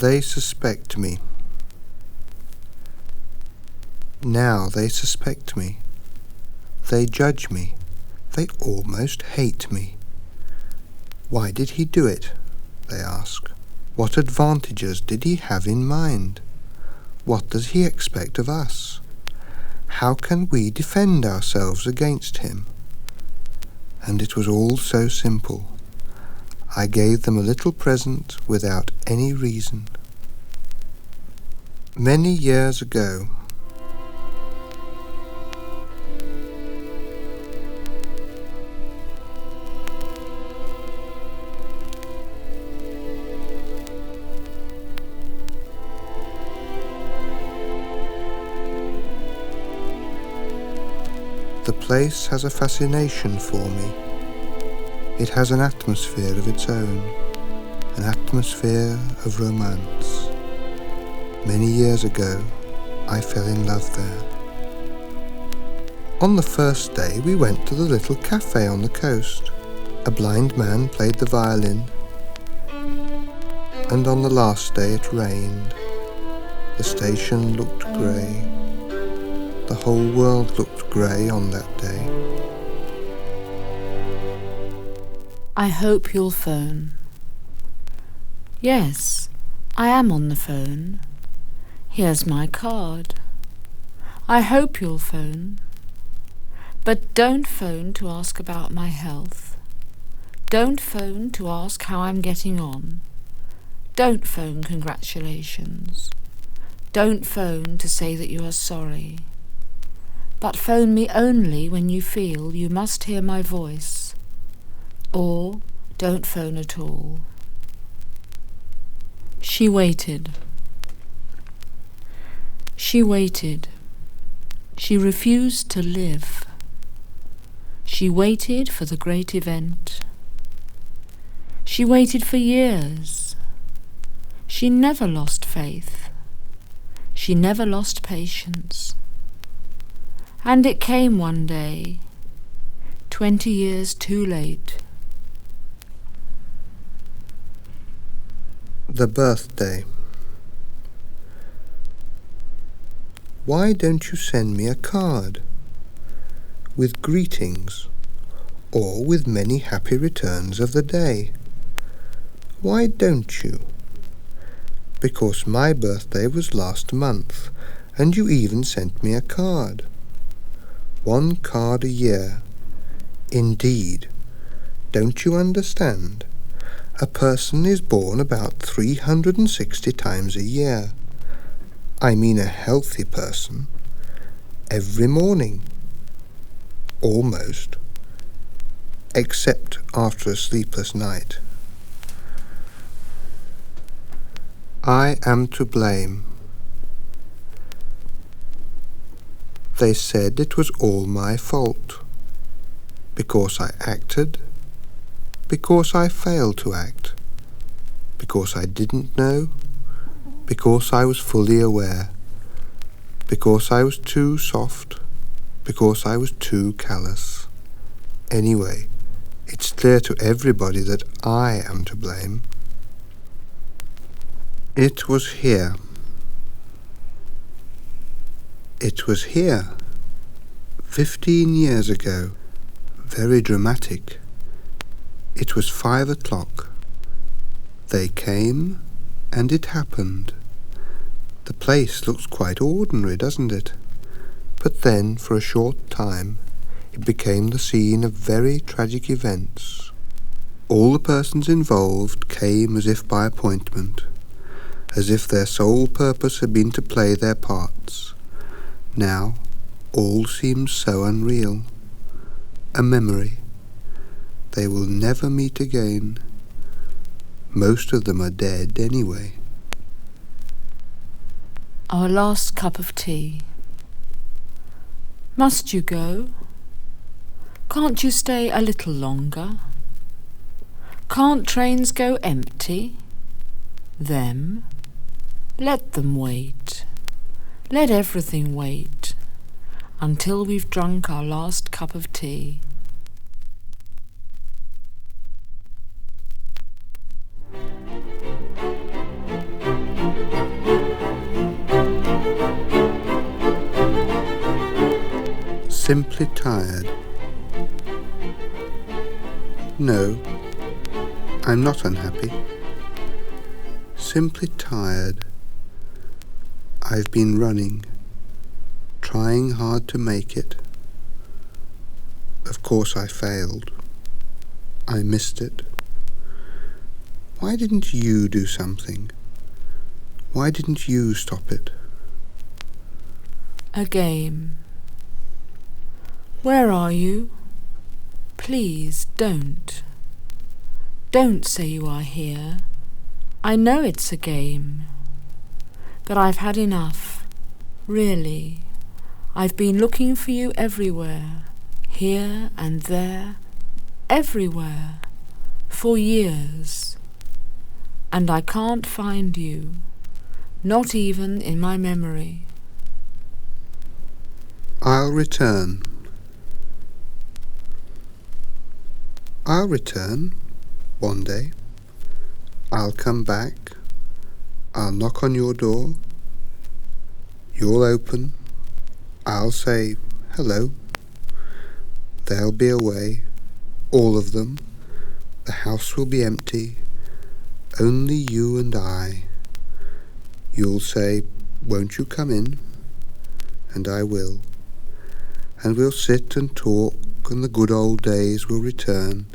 They suspect me. Now they suspect me. They judge me. They almost hate me. Why did he do it? They ask. What advantages did he have in mind? What does he expect of us? How can we defend ourselves against him? And it was all so simple. I gave them a little present without any reason. Many years ago, the place has a fascination for me. It has an atmosphere of its own, an atmosphere of romance. Many years ago, I fell in love there. On the first day, we went to the little cafe on the coast. A blind man played the violin, and on the last day it rained. The station looked grey. The whole world looked grey on that day. I hope you'll phone. Yes, I am on the phone. Here's my card. I hope you'll phone. But don't phone to ask about my health. Don't phone to ask how I'm getting on. Don't phone congratulations. Don't phone to say that you are sorry. But phone me only when you feel you must hear my voice. Or don't phone at all. She waited. She waited. She refused to live. She waited for the great event. She waited for years. She never lost faith. She never lost patience. And it came one day, 20 years too late. The birthday. Why don't you send me a card with greetings or with many happy returns of the day? Why don't you? Because my birthday was last month, and you even sent me a card. 1 card a year. Indeed, don't you understand? A person is born about 360 times a year. I mean a healthy person. Every morning. Almost. Except after a sleepless night. I am to blame. They said it was all my fault. Because I acted. Because I failed to act. Because I didn't know. Because I was fully aware. Because I was too soft. Because I was too callous. Anyway, it's clear to everybody that I am to blame. It was here. It was here. 15 years ago. Very dramatic. It was 5 o'clock. They came, and it happened. The place looks quite ordinary, doesn't it? But then, for a short time, it became the scene of very tragic events. All the persons involved came as if by appointment, as if their sole purpose had been to play their parts. Now, all seems so unreal. A memory. They will never meet again. Most of them are dead anyway. Our last cup of tea. Must you go? Can't you stay a little longer? Can't trains go empty? Them? Let them wait. Let everything wait until we've drunk our last cup of tea. Simply tired. No, I'm not unhappy. Simply tired. I've been running, trying hard to make it. Of course I failed. I missed it. Why didn't you do something? Why didn't you stop it? A game. Where are you? Please don't. Don't say you are here. I know it's a game. But I've had enough. Really. I've been looking for you everywhere. Here and there. Everywhere. For years. And I can't find you. Not even in my memory. I'll return. I'll return one day. I'll come back. I'll knock on your door. You'll open. I'll say hello. They'll be away, all of them. The house will be empty. Only you and I. You'll say, won't you come in? And I will. And we'll sit and talk, and the good old days will return,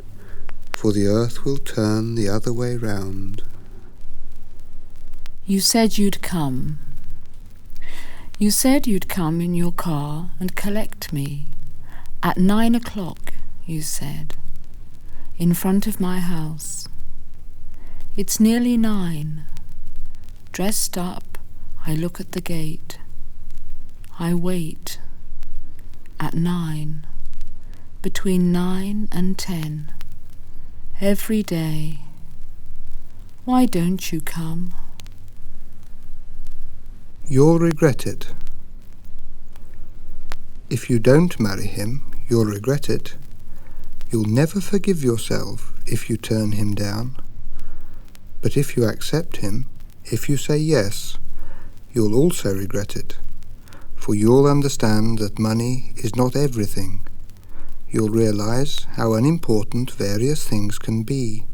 for the earth will turn the other way round. You said you'd come. You said you'd come in your car and collect me. At 9 o'clock, you said, in front of my house. It's nearly 9. Dressed up, I look at the gate. I wait. At 9. Between 9 and 10. Every day. Why don't you come? You'll regret it. If you don't marry him, you'll regret it. You'll never forgive yourself if you turn him down. But if you accept him, if you say yes, you'll also regret it. For you'll understand that money is not everything. You'll realize how unimportant various things can be.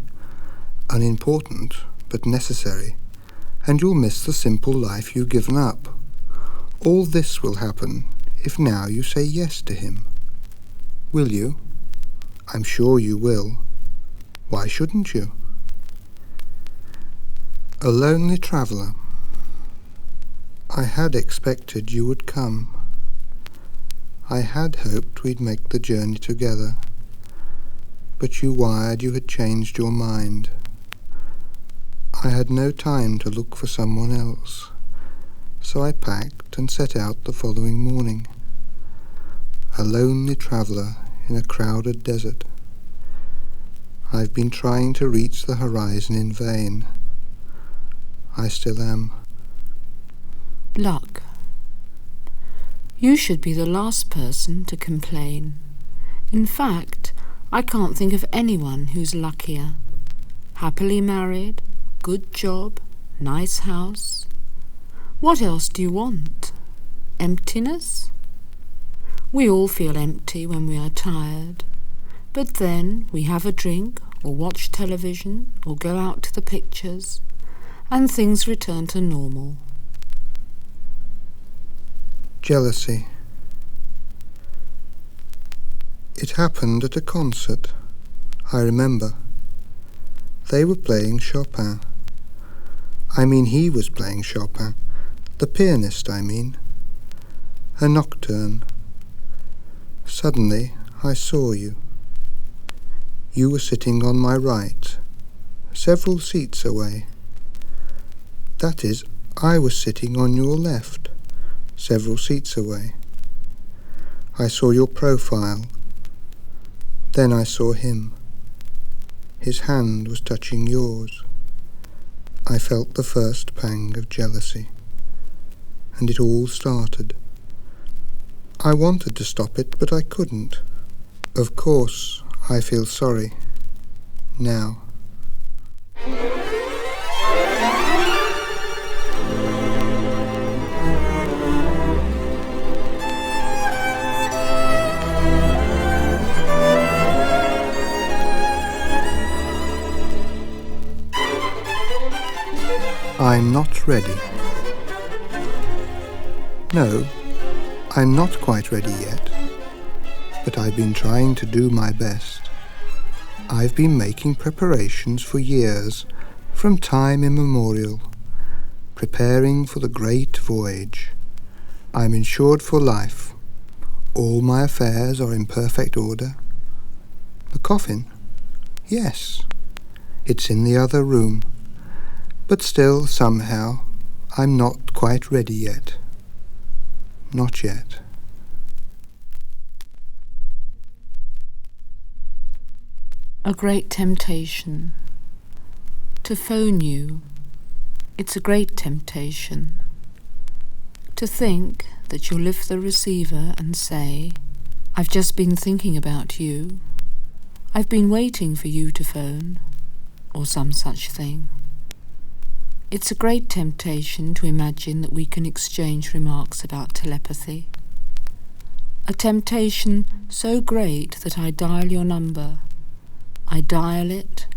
Unimportant, but necessary. And you'll miss the simple life you've given up. All this will happen if now you say yes to him. Will you? I'm sure you will. Why shouldn't you? A lonely traveller. I had expected you would come. I had hoped we'd make the journey together. But you wired you had changed your mind. I had no time to look for someone else, so I packed and set out the following morning. A lonely traveller in a crowded desert. I've been trying to reach the horizon in vain. I still am. Luck. You should be the last person to complain. In fact, I can't think of anyone who's luckier. Happily married, good job, nice house. What else do you want? Emptiness? We all feel empty when we are tired. But then we have a drink, or watch television, or go out to the pictures, and things return to normal. Jealousy. It happened at a concert. I remember. They were playing Chopin. I mean, he was playing Chopin. The pianist, I mean. A nocturne. Suddenly, I saw you. You were sitting on my right, several seats away. That is, I was sitting on your left, several seats away. I saw your profile. Then I saw him. His hand was touching yours. I felt the first pang of jealousy. And it all started. I wanted to stop it, but I couldn't. Of course, I feel sorry. Now. I'm not ready. No, I'm not quite ready yet, but I've been trying to do my best. I've been making preparations for years, from time immemorial, preparing for the great voyage. I'm insured for life. All my affairs are in perfect order. The coffin? Yes, it's in the other room. But still, somehow, I'm not quite ready yet. Not yet. A great temptation. To phone you, it's a great temptation. To think that you'll lift the receiver and say, "I've just been thinking about you. I've been waiting for you to phone," or some such thing. It's a great temptation to imagine that we can exchange remarks about telepathy. A temptation so great that I dial your number. I dial it.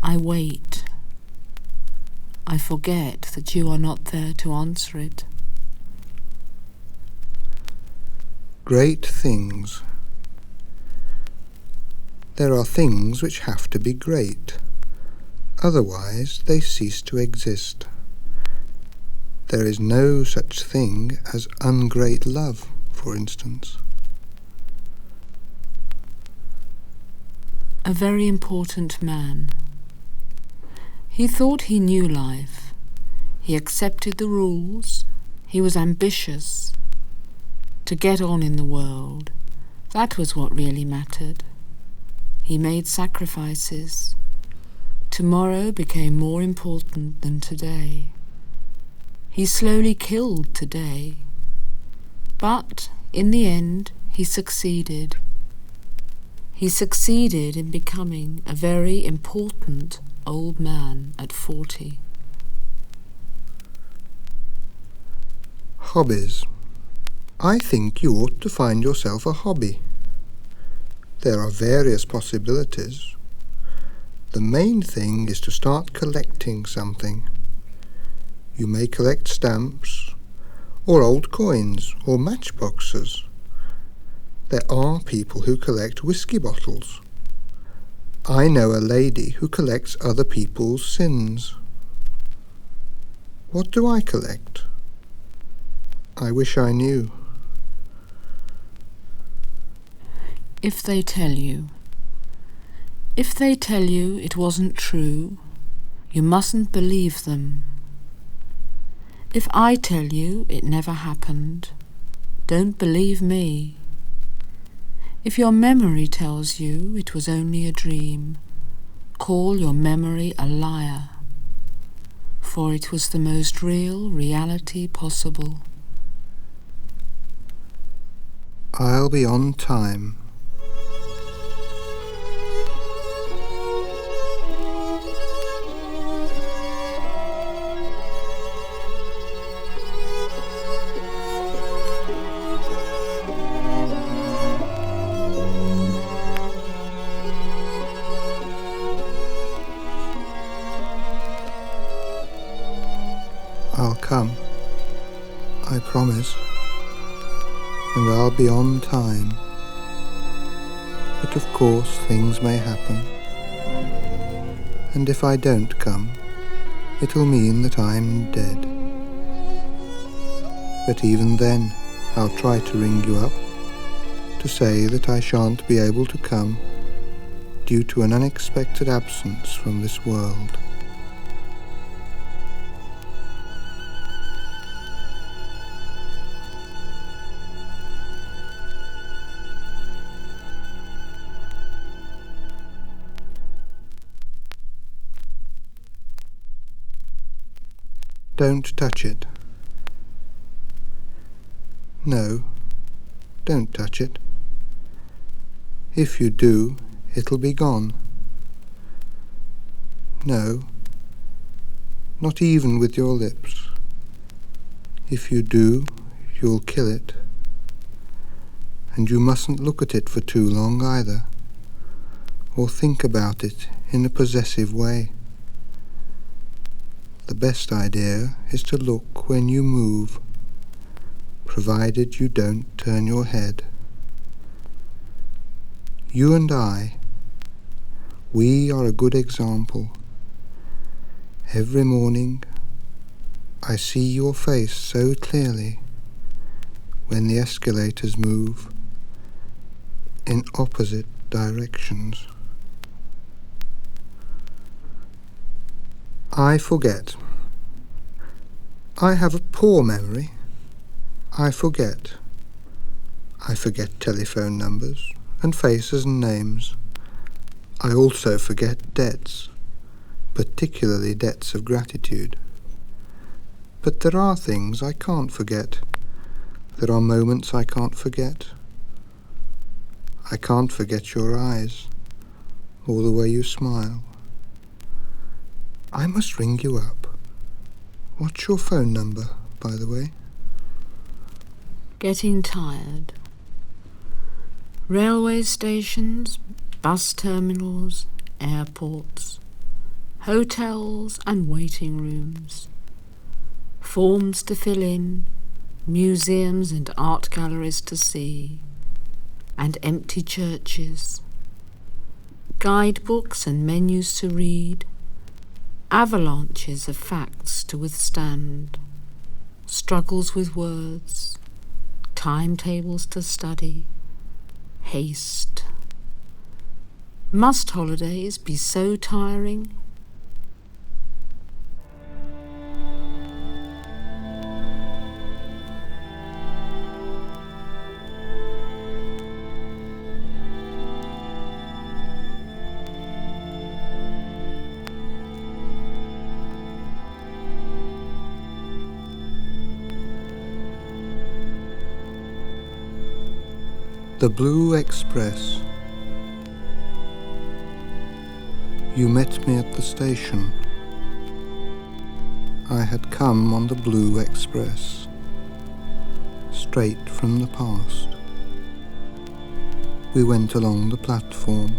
I wait. I forget that you are not there to answer it. Great things. There are things which have to be great. Otherwise they cease to exist. There is no such thing as ungreat love, for instance. A very important man. He thought he knew life. He accepted the rules. He was ambitious. To get on in the world, that was what really mattered. He made sacrifices. Tomorrow became more important than today. He slowly killed today. But in the end, he succeeded. He succeeded in becoming a very important old man at 40. Hobbies. I think you ought to find yourself a hobby. There are various possibilities. The main thing is to start collecting something. You may collect stamps, or old coins, or matchboxes. There are people who collect whiskey bottles. I know a lady who collects other people's sins. What do I collect? I wish I knew. If they tell you it wasn't true, you mustn't believe them. If I tell you it never happened, don't believe me. If your memory tells you it was only a dream, call your memory a liar, for it was the most real reality possible. I'll be on time. I'll come, I promise, and I'll be on time. But of course things may happen, and if I don't come, it'll mean that I'm dead. But even then, I'll try to ring you up to say that I shan't be able to come due to an unexpected absence from this world. Don't touch it. No, don't touch it. If you do, it'll be gone. No, not even with your lips. If you do, you'll kill it. And you mustn't look at it for too long either, or think about it in a possessive way. The best idea is to look when you move, provided you don't turn your head. You and I, we are a good example. Every morning I see your face so clearly when the escalators move in opposite directions. I forget. I have a poor memory. I forget. I forget telephone numbers and faces and names. I also forget debts, particularly debts of gratitude. But there are things I can't forget. There are moments I can't forget. I can't forget your eyes, or the way you smile. I must ring you up. What's your phone number, by the way? Getting tired. Railway stations, bus terminals, airports, hotels and waiting rooms, forms to fill in, museums and art galleries to see, and empty churches, guidebooks and menus to read, avalanches of facts to withstand, struggles with words, timetables to study, haste. Must holidays be so tiring? The Blue Express. You met me at the station. I had come on the Blue Express, straight from the past. We went along the platform,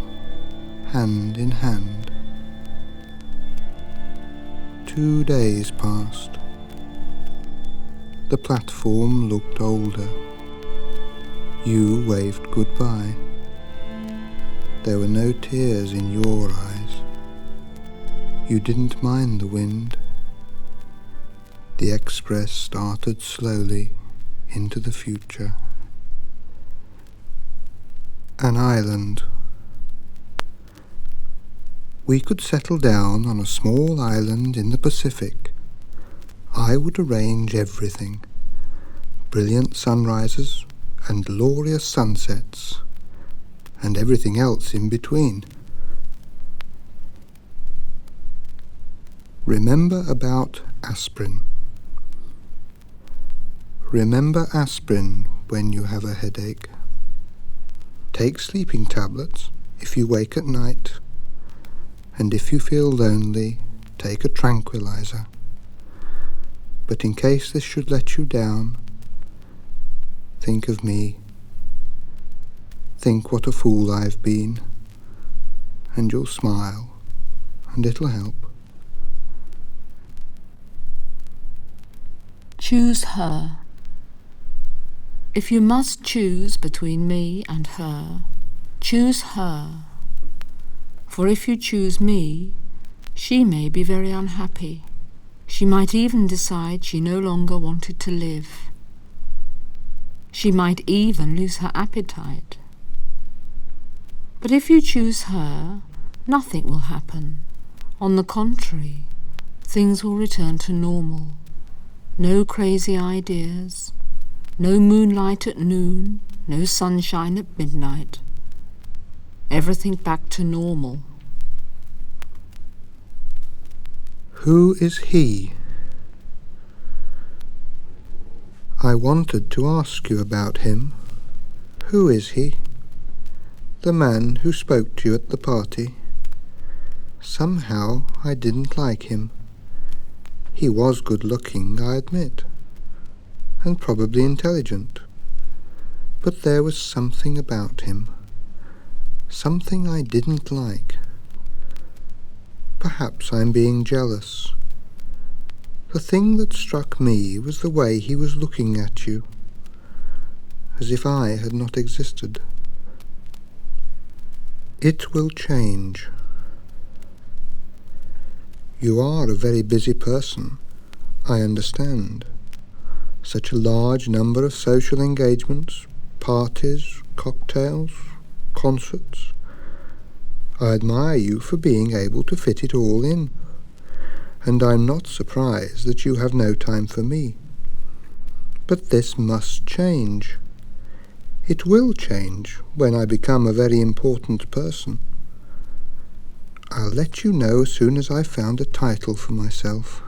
hand in hand. 2 days passed. The platform looked older. You waved goodbye. There were no tears in your eyes. You didn't mind the wind. The express started slowly into the future. An island. We could settle down on a small island in the Pacific. I would arrange everything. Brilliant sunrises and glorious sunsets, and everything else in between. Remember about aspirin. Remember aspirin when you have a headache. Take sleeping tablets if you wake at night, and if you feel lonely, take a tranquilizer. But in case this should let you down, think of me. Think what a fool I've been, and you'll smile, and it'll help. Choose her. If you must choose between me and her, choose her. For if you choose me, she may be very unhappy. She might even decide she no longer wanted to live. She might even lose her appetite. But if you choose her, nothing will happen. On the contrary, things will return to normal. No crazy ideas, no moonlight at noon, no sunshine at midnight. Everything back to normal. Who is he? I wanted to ask you about him. Who is he? The man who spoke to you at the party. Somehow I didn't like him. He was good-looking, I admit, and probably intelligent. But there was something about him, something I didn't like. Perhaps I'm being jealous. The thing that struck me was the way he was looking at you, as if I had not existed. It will change. You are a very busy person, I understand. Such a large number of social engagements, parties, cocktails, concerts. I admire you for being able to fit it all in, and I'm not surprised that you have no time for me. But this must change. It will change when I become a very important person. I'll let you know as soon as I've found a title for myself.